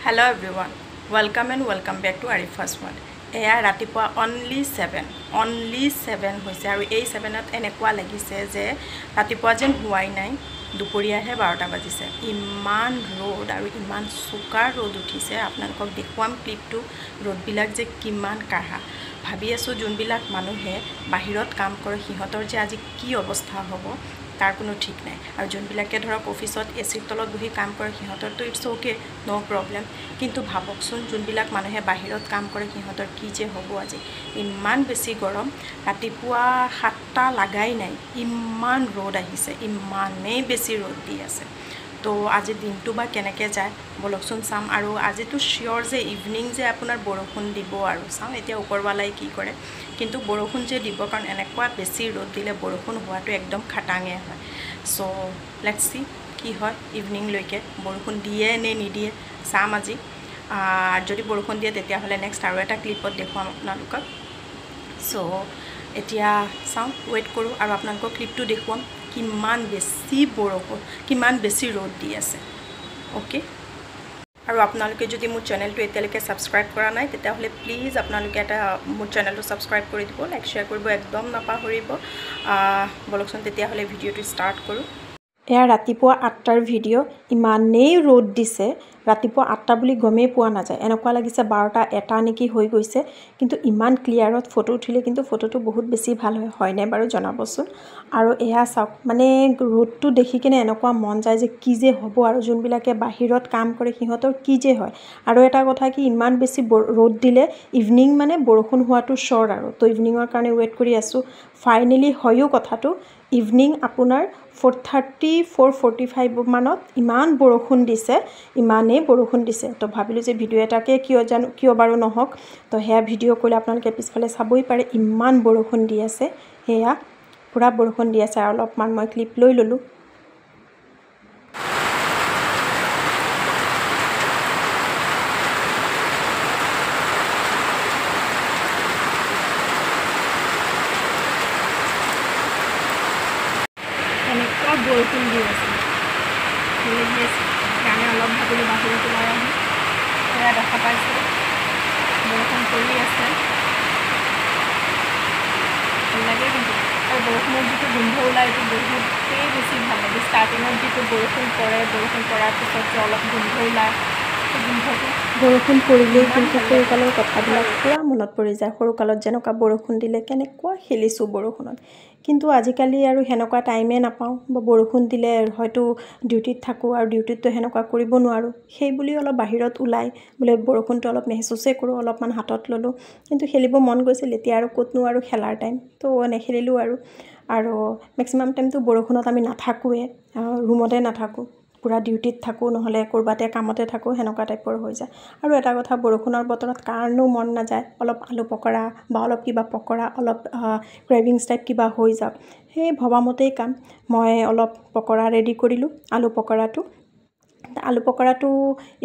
Hello everyone, welcome and welcome back to Arifa's World. এয়া ৰাতিপুৱা only 7 হৈছে আৰু এই 7ত এনেকুৱা লাগিছে যে ৰাতিপুৱা যেন হোৱাই নাই দুপৰীয়াহে 12টা বাজিছে ইমান ৰ'দ আৰু ইমান চোকা ৰ'দ উঠিছে আপোনালোকক দেখুৱাম ক্লিপটো ৰ'দবিলাক যে কিমান কাঢ়া ভাবি আছো যোনবিলাক মানুহে বাহিৰত কাম কৰে সিহঁতৰ যে আজি কি অৱস্থা হ'ব তাৰ কোনো ঠিক নাই আৰু যোনবিলাকে ধৰক অফিসত এচিৰ তলত বহি কাম কৰে সিহঁতৰতো ইটস ওকে নো প্ৰবলেম কিন্তু ভাবকচোন যোনবিলাক মানুহে বাহিৰত কাম কৰে সিহঁতৰ কি যে হ'ব আজি ইমান বেছি গৰম ৰাতিপুৱা 7টা লাগাই নাই ইমান ৰ'দ আহিছে ইমানেই বেছি ৰ'দ দি আছে তো আজি দিনটো বা কেনেকৈ যায় বলকচোন চাম আৰু আজিতো শিওৰ যে ইভিনিং যে আপোনাৰ বৰষুণ দিব আৰু চাম এতিয়া ওপৰৱালাই কি কৰে কিন্তু বৰষুণ যে দিব কাৰণ এনেকুৱা বেছি ৰ'দ দিলে বৰষুণ হোৱাটো একদম খাটাঙে হয় সো লেটস সি কি হয় ইভিনিং লৈকে বৰষুণ দিয়ে নে নিদিয়ে চাম আজি যদি বৰষুণ দিয়ে তেতিয়াহ'লে নেক্সট আৰু এটা ক্লিপত দেখুৱাম আপোনালোকক সো এতিয়া চাওঁ ৱেইট কৰোঁ আৰু আপোনালোকক ক্লিপটো দেখুৱাম কিমান বেছি বৰষুণ কিমান বেছি ৰ'দ দি আছে ওকে আৰু আপোনালোকে যদি মোৰ চেনেলটো এতিয়ালৈকে সাবস্ক্ৰাইব কৰা নাই তেতিয়াহ'লে প্লিজ আপোনালোকে এটা মোৰ চেনেলটো সাবস্ক্ৰাইব কৰি দিব লাইক শেয়াৰ কৰিব একদম নাপাহৰিব বলকচোন তেতিয়াহ'লে ভিডিঅ'টো ষ্টাৰ্ট কৰোঁ এয়া ৰাতিপুৱা 8টাৰ ভিডিঅ' ইমানেই ৰ'দ দিছে ৰাতিপুৱা 8টা বুলি গমেই পোৱা নাযায় এনেকুৱা লাগিছে 12টা এটা নেকি হৈ গৈছে কিন্তু ইমান ক্লিয়াৰত ফটো উঠিলে কিন্তু ফটোটো বহুত বেছি ভাল হয় নাই বাৰু জনাবচোন আৰু এয়া চাওক মানে ৰ'দটো দেখি কিনে এনেকুৱা মন যায় যে কি যে হ'ব আৰু যোনবিলাকে বাহিৰত কাম কৰে সিহঁতৰ কি যে হয় আৰু এটা কথা কি ইমান বেছি ৰ'দ দিলে ইভিনিং মানে বৰষুণ হোৱাটো শ্ব'ৰ আৰু তো ইভিনিঙৰ কাৰণে ৱেইট কৰি আছোঁ ফাইনেলি হয়ও কথাটো ইভিনিং আপোনাৰ 4:30 4:45 মানত ইমান বৰষুণ দিছে ইমানেই বৰষুণ দিছে তো ভাবিলোঁ যে ভিডিঅ' এটাকে কিয় বাৰু নহওক তো হেয়া ভিডিঅ' কৰিলে আপোনালোকে পিছফালে চাবই পাৰে ইমান বৰষুণ দি আছে হেয়া পুৰা বৰষুণ দি আছে আৰু অলপমান মই ক্লিপ লৈ ল'লোঁ এনেকুৱা বৰষুণ দি আছে সেইকাৰণে অলপ ভাবিলোঁ বাহিৰত ওলাই আহি এয়া দেখা পাইছোঁ বৰষুণ পৰি আছে ভাল লাগে কিন্তু আৰু বৰষুণৰ যিটো গোন্ধ ওলায় এইটো বহুতেই বেছি ভাল লাগে ষ্টাৰ্টিঙত যিটো বৰষুণ পৰে বৰষুণ পৰাৰ পিছত যে অলপ গোন্ধ ওলায় সেই গোন্ধটো বৰষুণ পৰিলেই কিন্তু সৰুকালৰ কথাবিলাক পুৰা মনত পৰি যায় সৰুকালত যেনেকুৱা বৰষুণ দিলে কেনেকুৱা খেলিছোঁ বৰষুণত কিন্তু আজিকালি আৰু সেনেকুৱা টাইমে নাপাওঁ বা বৰষুণ দিলে হয়তো ডিউটিত থাকোঁ আৰু ডিউটিততো সেনেকুৱা কৰিব নোৱাৰোঁ সেই বুলি অলপ বাহিৰত ওলাই বোলে বৰষুণটো অলপ মেহচুচে কৰোঁ অলপমান হাতত ল'লোঁ কিন্তু খেলিব মন গৈছিল এতিয়া আৰু ক'তনো আৰু খেলাৰ টাইম তো নেখেলিলোঁ আৰু মেক্সিমাম টাইমটো বৰষুণত আমি নাথাকোঁৱে ৰুমতে নাথাকোঁ পুৰা ডিউটিত থাকোঁ নহ'লে ক'ৰবাতে কামতে থাকোঁ সেনেকুৱা টাইপৰ হৈ যায় আৰু এটা কথা বৰষুণৰ বতৰত কাৰণেও মন নাযায় অলপ আলু পকৰা বা অলপ কিবা পকৰা অলপ ক্ৰেভিংছ টাইপ কিবা হৈ যাওক সেই ভবামতেই কাম মই অলপ পকৰা ৰেডি কৰিলোঁ আলু পকৰাটো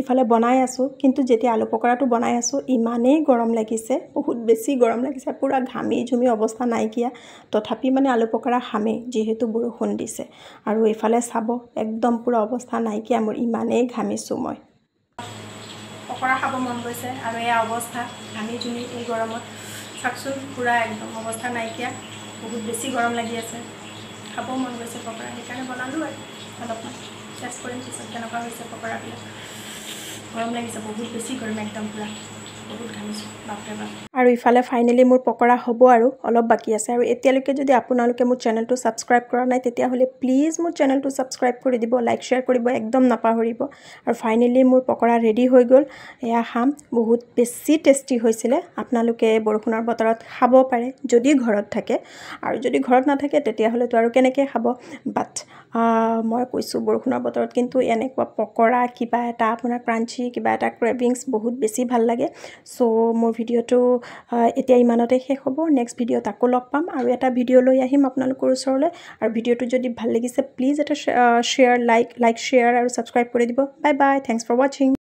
ইফালে বনাই আছোঁ কিন্তু যেতিয়া আলু পকৰাটো বনাই আছোঁ ইমানেই গৰম লাগিছে বহুত বেছি গৰম লাগিছে পুৰা ঘামি ঝুমি অৱস্থা নাইকিয়া তথাপি মানে আলু পকৰা খামেই যিহেতু বৰষুণ দিছে আৰু এইফালে চাব একদম পুৰা অৱস্থা নাইকিয়া মোৰ ইমানেই ঘামিছোঁ মই পকৰা খাব মন গৈছে আৰু এয়া অৱস্থা ঘামি ঝুমি এই গৰমত চাওকচোন পুৰা একদম অৱস্থা নাইকিয়া বহুত বেছি গৰম লাগি আছে খাব মন গৈছে পকৰা সেইকাৰণে বনালোঁ আৰু অলপমান টেষ্ট কৰিম পিছত কেনেকুৱা হৈছে পকৰাবিলাক গৰম লাগিছে বহুত বেছি গৰম একদম পুৰা বহুত ঘামিছোঁ বাপৰে বাপ আৰু ইফালে ফাইনেলি মোৰ পকৰা হ'ব আৰু অলপ বাকী আছে আৰু এতিয়ালৈকে যদি আপোনালোকে মোৰ চেনেলটো ছাবস্ক্ৰাইব কৰা নাই তেতিয়াহ'লে প্লিজ মোৰ চেনেলটো ছাবস্ক্ৰাইব কৰি দিব লাইক শ্বেয়াৰ কৰিব একদম নাপাহৰিব আৰু ফাইনেলি মোৰ পকৰা ৰেডি হৈ গ'ল এয়া খাম বহুত বেছি টেষ্টি হৈছিলে আপোনালোকে বৰষুণৰ বতৰত খাব পাৰে যদি ঘৰত থাকে আৰু যদি ঘৰত নাথাকে তেতিয়াহ'লেতো আৰু কেনেকৈ খাব বাট মই কৈছোঁ বৰষুণৰ বতৰত কিন্তু এনেকুৱা পকৰা কিবা এটা আপোনাৰ ক্ৰাঞ্চি কিবা এটা ক্ৰেভিংছ বহুত বেছি ভাল লাগে সো মোৰ ভিডিঅ'টো এতিয়া ইমানতে শেষ হ'ব নেক্সট ভিডিঅ'ত আকৌ লগ পাম আৰু এটা ভিডিঅ' লৈ আহিম আপোনালোকৰ ওচৰলৈ আৰু ভিডিঅ'টো যদি ভাল লাগিছে প্লিজ এটা শ্বেয়াৰ লাইক শ্বেয়াৰ আৰু ছাবস্ক্ৰাইব কৰি দিব বাই বাই থেংকছ ফৰ ৱাচিং